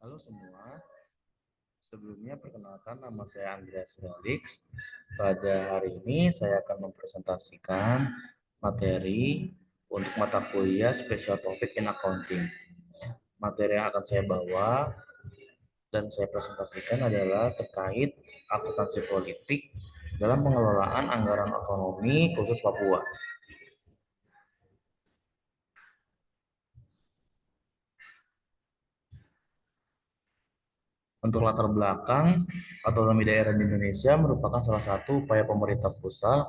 Halo semua, sebelumnya perkenalkan nama saya Andreas Felix. Pada hari ini saya akan mempresentasikan materi untuk mata kuliah Special Topic in Accounting. Materi yang akan saya bawa dan saya presentasikan adalah terkait akuntansi politik dalam pengelolaan anggaran ekonomi khusus Papua. Untuk latar belakang, otonomi daerah di Indonesia merupakan salah satu upaya pemerintah pusat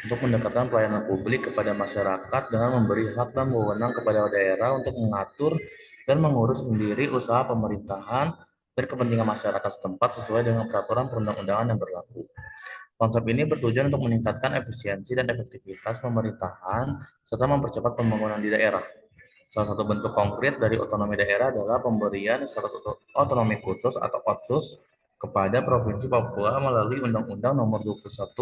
untuk mendekatkan pelayanan publik kepada masyarakat dengan memberi hak dan wewenang kepada daerah untuk mengatur dan mengurus sendiri usaha pemerintahan dan kepentingan masyarakat setempat sesuai dengan peraturan perundang-undangan yang berlaku. Konsep ini bertujuan untuk meningkatkan efisiensi dan efektivitas pemerintahan serta mempercepat pembangunan di daerah. Salah satu bentuk konkret dari otonomi daerah adalah pemberian status otonomi khusus atau OTSUS kepada Provinsi Papua melalui Undang-Undang Nomor 21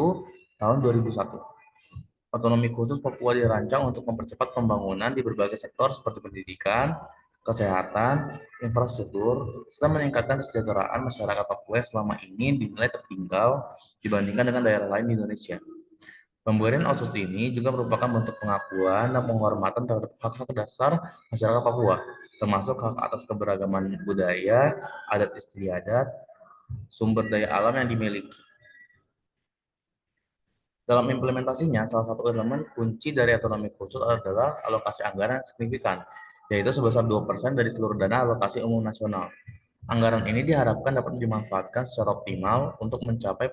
Tahun 2001. Otonomi khusus Papua dirancang untuk mempercepat pembangunan di berbagai sektor seperti pendidikan, kesehatan, infrastruktur, serta meningkatkan kesejahteraan masyarakat Papua yang selama ini dinilai tertinggal dibandingkan dengan daerah lain di Indonesia. Pemberian otsus ini juga merupakan bentuk pengakuan dan penghormatan terhadap hak-hak dasar masyarakat Papua, termasuk hak atas keberagaman budaya, adat istiadat, sumber daya alam yang dimiliki. Dalam implementasinya, salah satu elemen kunci dari otonomi khusus adalah alokasi anggaran yang signifikan, yaitu sebesar 2% dari seluruh dana alokasi umum nasional. Anggaran ini diharapkan dapat dimanfaatkan secara optimal untuk mencapai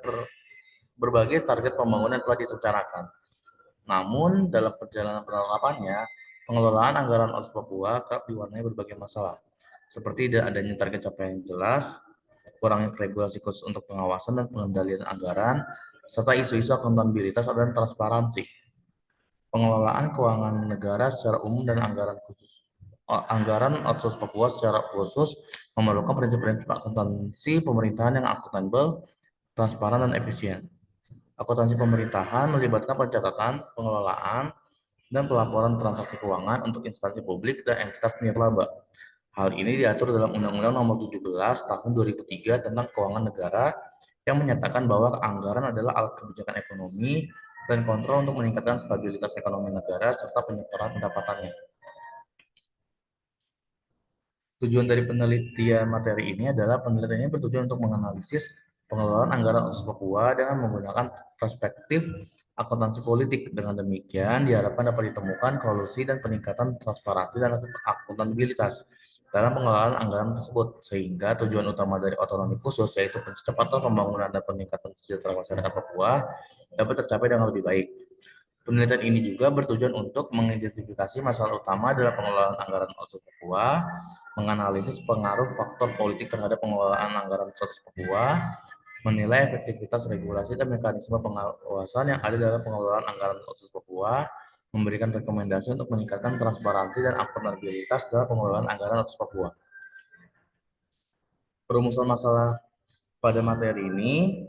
berbagai target pembangunan yang telah direncanakan. Namun, dalam perjalanan penerapannya, pengelolaan anggaran OTS Papua kerap diwarnai berbagai masalah, seperti tidak adanya target capaian yang jelas, kurangnya regulasi khusus untuk pengawasan dan pengendalian anggaran, serta isu-isu akuntabilitas dan transparansi. Pengelolaan keuangan negara secara umum dan anggaran otsus Papua secara khusus memerlukan prinsip-prinsip akuntansi pemerintahan yang akuntabel, transparan, dan efisien. Akuntansi pemerintahan melibatkan pencatatan, pengelolaan, dan pelaporan transaksi keuangan untuk instansi publik dan entitas nirlaba. Hal ini diatur dalam Undang-Undang Nomor 17 Tahun 2003 tentang Keuangan Negara yang menyatakan bahwa anggaran adalah alat kebijakan ekonomi dan kontrol untuk meningkatkan stabilitas ekonomi negara serta penyetoran pendapatannya. Tujuan dari penelitian materi ini adalah penelitian ini bertujuan untuk menganalisis pengelolaan anggaran otsus Papua dengan menggunakan perspektif akuntansi politik. Dengan demikian, diharapkan dapat ditemukan solusi dan peningkatan transparansi dan akuntabilitas dalam pengelolaan anggaran tersebut, sehingga tujuan utama dari otonomi khusus, yaitu percepatan pembangunan dan peningkatan kesejahteraan masyarakat Papua, dapat tercapai dengan lebih baik. Penelitian ini juga bertujuan untuk mengidentifikasi masalah utama dalam pengelolaan anggaran otsus Papua, menganalisis pengaruh faktor politik terhadap pengelolaan anggaran otsus Papua, menilai efektivitas regulasi dan mekanisme pengawasan yang ada dalam pengelolaan anggaran otsus Papua, memberikan rekomendasi untuk meningkatkan transparansi dan akuntabilitas dalam pengelolaan anggaran otsus Papua. Perumusan masalah pada materi ini,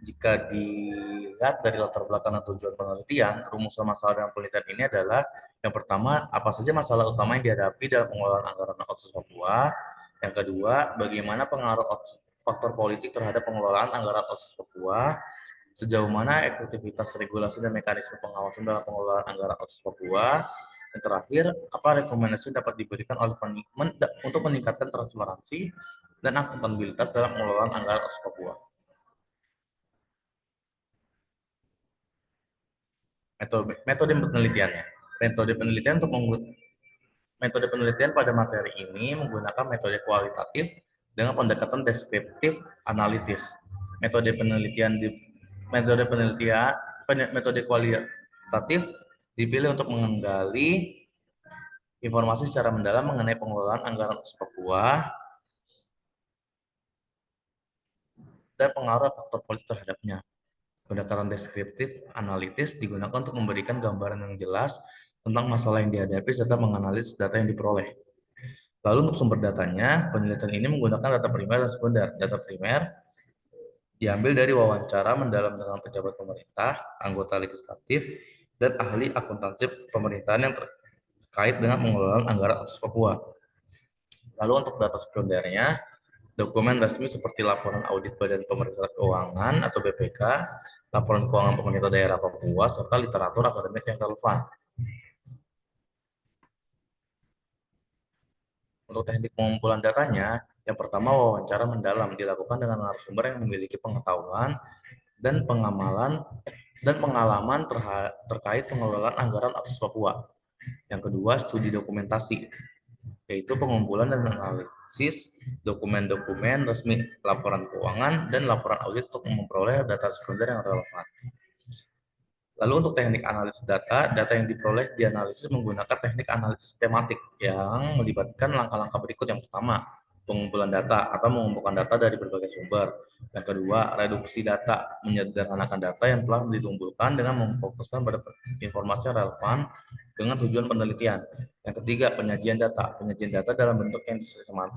jika dilihat dari latar belakang dan tujuan penelitian, rumusan masalah dalam penelitian ini adalah yang pertama, apa saja masalah utama yang dihadapi dalam pengelolaan anggaran otsus Papua. Yang kedua, bagaimana pengaruh faktor politik terhadap pengelolaan anggaran otsus Papua. Sejauh mana efektivitas regulasi dan mekanisme pengawasan dalam pengelolaan anggaran otsus Papua. Yang terakhir, apa rekomendasi dapat diberikan oleh untuk meningkatkan transparansi dan akuntabilitas dalam pengelolaan anggaran otsus Papua. Metode penelitiannya. Metode penelitian pada materi ini menggunakan metode kualitatif dengan pendekatan deskriptif analitis. Metode penelitian di metode penelitian metode kualitatif dipilih untuk menggali informasi secara mendalam mengenai pengelolaan anggaran Papua dan pengaruh faktor politik terhadapnya. Pendekatan deskriptif analitis digunakan untuk memberikan gambaran yang jelas tentang masalah yang dihadapi serta menganalisis data yang diperoleh. Lalu untuk sumber datanya, penelitian ini menggunakan data primer dan sekunder. Data primer diambil dari wawancara mendalam dengan pejabat pemerintah, anggota legislatif, dan ahli akuntansi pemerintahan yang terkait dengan pengelolaan anggaran otsus Papua. Lalu untuk data sekundernya, dokumen resmi seperti laporan audit Badan Pemeriksa Keuangan atau BPK, laporan keuangan pemerintah daerah Papua, serta literatur akademik yang relevan. Untuk teknik pengumpulan datanya, yang pertama wawancara mendalam dilakukan dengan narasumber yang memiliki pengetahuan dan pengalaman terkait pengelolaan anggaran otsus Papua. Yang kedua, studi dokumentasi, yaitu pengumpulan dan analisis dokumen-dokumen resmi, laporan keuangan, dan laporan audit untuk memperoleh data sekunder yang relevan. Lalu untuk teknik analisis data, data yang diperoleh dianalisis menggunakan teknik analisis tematik yang melibatkan langkah-langkah berikut. Yang pertama, pengumpulan data atau mengumpulkan data dari berbagai sumber. Yang kedua, reduksi data, menyederhanakan data yang telah dikumpulkan dengan memfokuskan pada informasi yang relevan dengan tujuan penelitian. Yang ketiga, penyajian data. Penyajian data dalam bentuk yang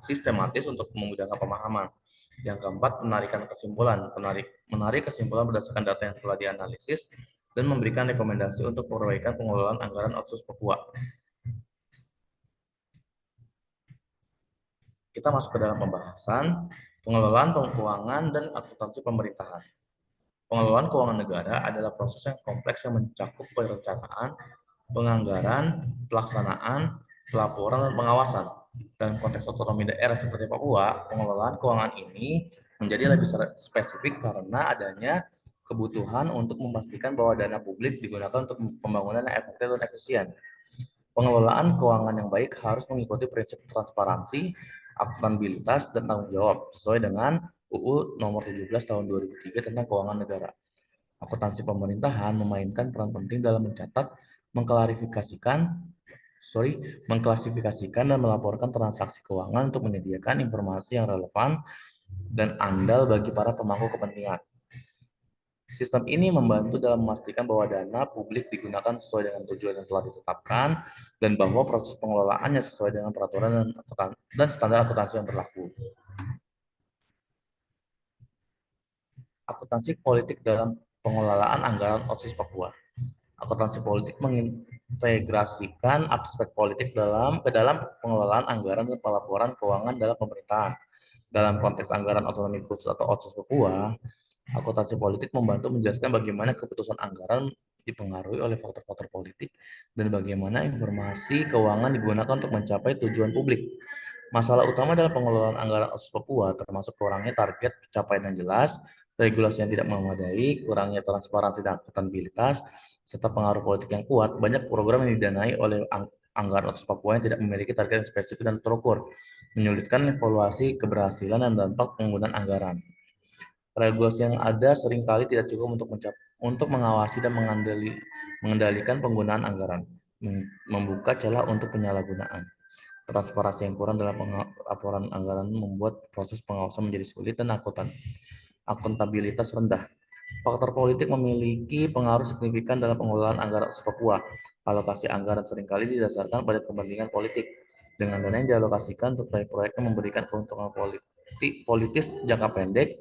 sistematis untuk memudahkan pemahaman. Yang keempat, penarikan kesimpulan. Menarik kesimpulan berdasarkan data yang telah dianalisis dan memberikan rekomendasi untuk perbaikan pengelolaan anggaran Otsus Papua. Kita masuk ke dalam pembahasan pengelolaan keuangan dan akuntansi pemerintahan. Pengelolaan keuangan negara adalah proses yang kompleks yang mencakup perencanaan, penganggaran, pelaksanaan, pelaporan, dan pengawasan. Dalam konteks otonomi daerah seperti Papua, pengelolaan keuangan ini menjadi lebih spesifik karena adanya kebutuhan untuk memastikan bahwa dana publik digunakan untuk pembangunan yang efektif dan efisien. Pengelolaan keuangan yang baik harus mengikuti prinsip transparansi, akuntabilitas, dan tanggung jawab sesuai dengan UU Nomor 17 Tahun 2003 tentang Keuangan Negara. Akuntansi pemerintahan memainkan peran penting dalam mencatat, mengklasifikasikan dan melaporkan transaksi keuangan untuk menyediakan informasi yang relevan dan andal bagi para pemangku kepentingan. Sistem ini membantu dalam memastikan bahwa dana publik digunakan sesuai dengan tujuan yang telah ditetapkan dan bahwa proses pengelolaannya sesuai dengan peraturan dan standar akuntansi yang berlaku. Akuntansi politik dalam pengelolaan anggaran Otsus Papua. Akuntansi politik mengintegrasikan aspek politik ke dalam pengelolaan anggaran dan pelaporan keuangan dalam pemerintahan. Dalam konteks anggaran otonomi khusus atau Otsus Papua, akuntansi politik membantu menjelaskan bagaimana keputusan anggaran dipengaruhi oleh faktor-faktor politik dan bagaimana informasi keuangan digunakan untuk mencapai tujuan publik. Masalah utama dalam pengelolaan anggaran Otsus Papua termasuk kurangnya target pencapaian yang jelas, regulasi yang tidak memadai, kurangnya transparansi dan akuntabilitas, serta pengaruh politik yang kuat. Banyak program yang didanai oleh anggaran Otsus Papua yang tidak memiliki target yang spesifik dan terukur, menyulitkan evaluasi keberhasilan dan dampak penggunaan anggaran. Regulasi yang ada seringkali tidak cukup untuk mengawasi dan mengendalikan penggunaan anggaran, membuka celah untuk penyalahgunaan. Transparansi yang kurang dalam laporan anggaran membuat proses pengawasan menjadi sulit dan akuntabilitas rendah. Faktor politik memiliki pengaruh signifikan dalam pengelolaan anggaran Papua. Alokasi anggaran seringkali didasarkan pada kepentingan politik. Dengan dana yang dialokasikan untuk proyek-proyek yang memberikan keuntungan politis jangka pendek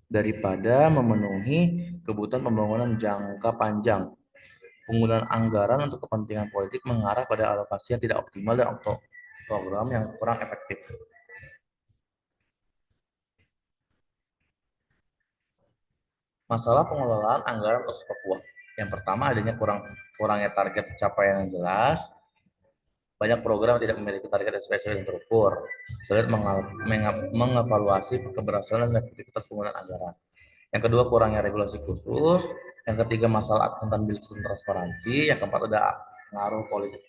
daripada memenuhi kebutuhan pembangunan jangka panjang. Penggunaan anggaran untuk kepentingan politik mengarah pada alokasi yang tidak optimal dan program yang kurang efektif. Masalah pengelolaan anggaran Otsus Papua. Yang pertama, adanya kurangnya target pencapaian yang jelas. Banyak program tidak memiliki target yang spesifik dan terukur. Sulit mengevaluasi keberhasilan dan efektivitas penggunaan anggaran. Yang kedua, kurangnya regulasi khusus. Yang ketiga, masalah akuntabilitas dan transparansi. Yang keempat, ada pengaruh politik.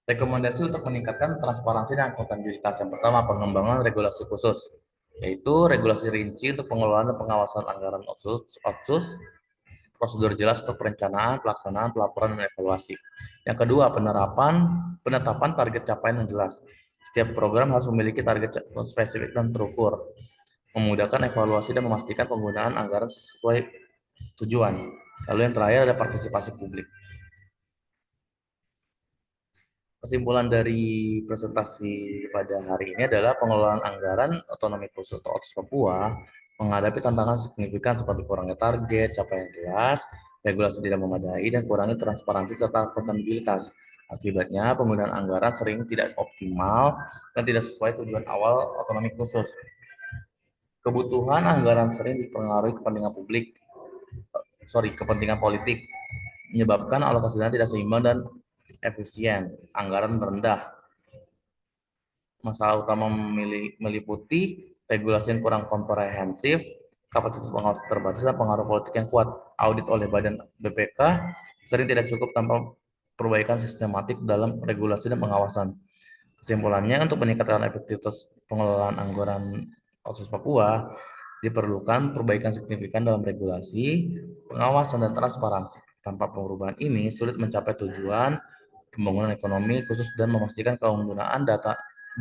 Rekomendasi untuk meningkatkan transparansi dan akuntabilitas. Yang pertama, pengembangan regulasi khusus, yaitu regulasi rinci untuk pengelolaan dan pengawasan anggaran Otsus, prosedur jelas untuk perencanaan, pelaksanaan, pelaporan, dan evaluasi. Yang kedua, penetapan target capaian yang jelas. Setiap program harus memiliki target spesifik dan terukur, memudahkan evaluasi dan memastikan penggunaan anggaran sesuai tujuan. Lalu yang terakhir ada partisipasi publik. Kesimpulan dari presentasi pada hari ini adalah pengelolaan anggaran otonomi khusus atau Otsus Papua menghadapi tantangan signifikan seperti kurangnya target, capaian jelas, regulasi tidak memadai, dan kurangnya transparansi serta akuntabilitas. Akibatnya, penggunaan anggaran sering tidak optimal dan tidak sesuai tujuan awal otonomi khusus. Kebutuhan anggaran sering dipengaruhi kepentingan kepentingan politik, menyebabkan alokasi dana tidak seimbang dan efisien. Anggaran rendah. Masalah utama meliputi regulasi yang kurang komprehensif, kapasitas pengawas terbatas, dan pengaruh politik yang kuat. Audit oleh Badan BPK sering tidak cukup tanpa perbaikan sistematik dalam regulasi dan pengawasan. Kesimpulannya, untuk meningkatkan efektivitas pengelolaan anggaran Otsus Papua, diperlukan perbaikan signifikan dalam regulasi, pengawasan, dan transparansi. Tanpa perubahan ini, sulit mencapai tujuan pembangunan ekonomi khusus dan memastikan penggunaan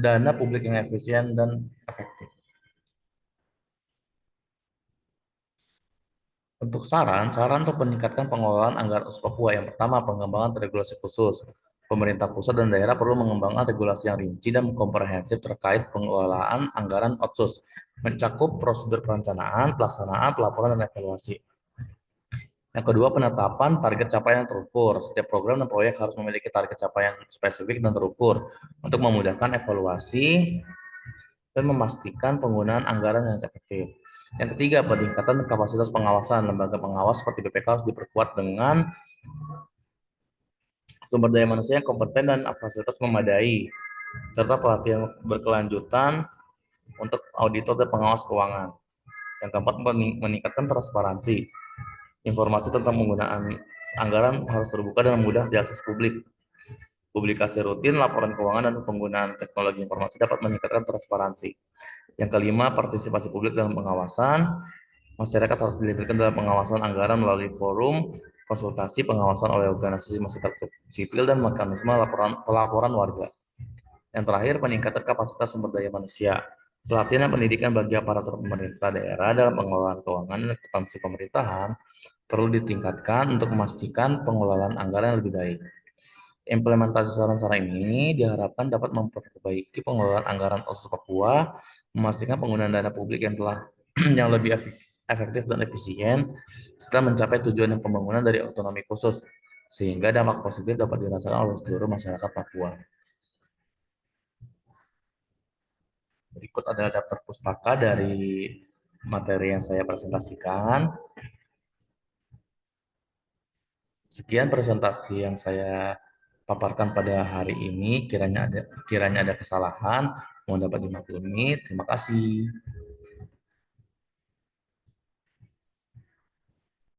dana publik yang efisien dan efektif. Untuk saran untuk meningkatkan pengelolaan anggaran Otsus Papua, yang pertama, pengembangan regulasi khusus. Pemerintah pusat dan daerah perlu mengembangkan regulasi yang rinci dan komprehensif terkait pengelolaan anggaran Otsus, mencakup prosedur perencanaan, pelaksanaan, pelaporan, dan evaluasi. Yang kedua, penetapan target capaian yang terukur. Setiap program dan proyek harus memiliki target capaian spesifik dan terukur untuk memudahkan evaluasi dan memastikan penggunaan anggaran yang efektif. Yang ketiga, peningkatan kapasitas pengawasan. Lembaga pengawas seperti BPK harus diperkuat dengan sumber daya manusia yang kompeten dan fasilitas memadai, serta pelatihan berkelanjutan untuk auditor dan pengawas keuangan. Yang keempat, meningkatkan transparansi. Informasi tentang penggunaan anggaran harus terbuka dan mudah diakses publik. Publikasi rutin, laporan keuangan, dan penggunaan teknologi informasi dapat meningkatkan transparansi. Yang kelima, partisipasi publik dalam pengawasan. Masyarakat harus dilibatkan dalam pengawasan anggaran melalui forum, konsultasi, pengawasan oleh organisasi masyarakat sipil, dan mekanisme pelaporan warga. Yang terakhir, peningkatan kapasitas sumber daya manusia. Pelatihan dan pendidikan bagi aparatur pemerintah daerah dalam pengelolaan keuangan dan akuntansi pemerintahan perlu ditingkatkan untuk memastikan pengelolaan anggaran yang lebih baik. Implementasi saran-saran ini diharapkan dapat memperbaiki pengelolaan anggaran Otsus Papua, memastikan penggunaan dana publik yang lebih efektif dan efisien, setelah mencapai tujuan yang pembangunan dari otonomi khusus, sehingga dampak positif dapat dirasakan oleh seluruh masyarakat Papua. Berikut adalah daftar pustaka dari materi yang saya presentasikan. Sekian presentasi yang saya paparkan pada hari ini. Kiranya ada kesalahan, mohon dapat dimaklumi. Terima kasih.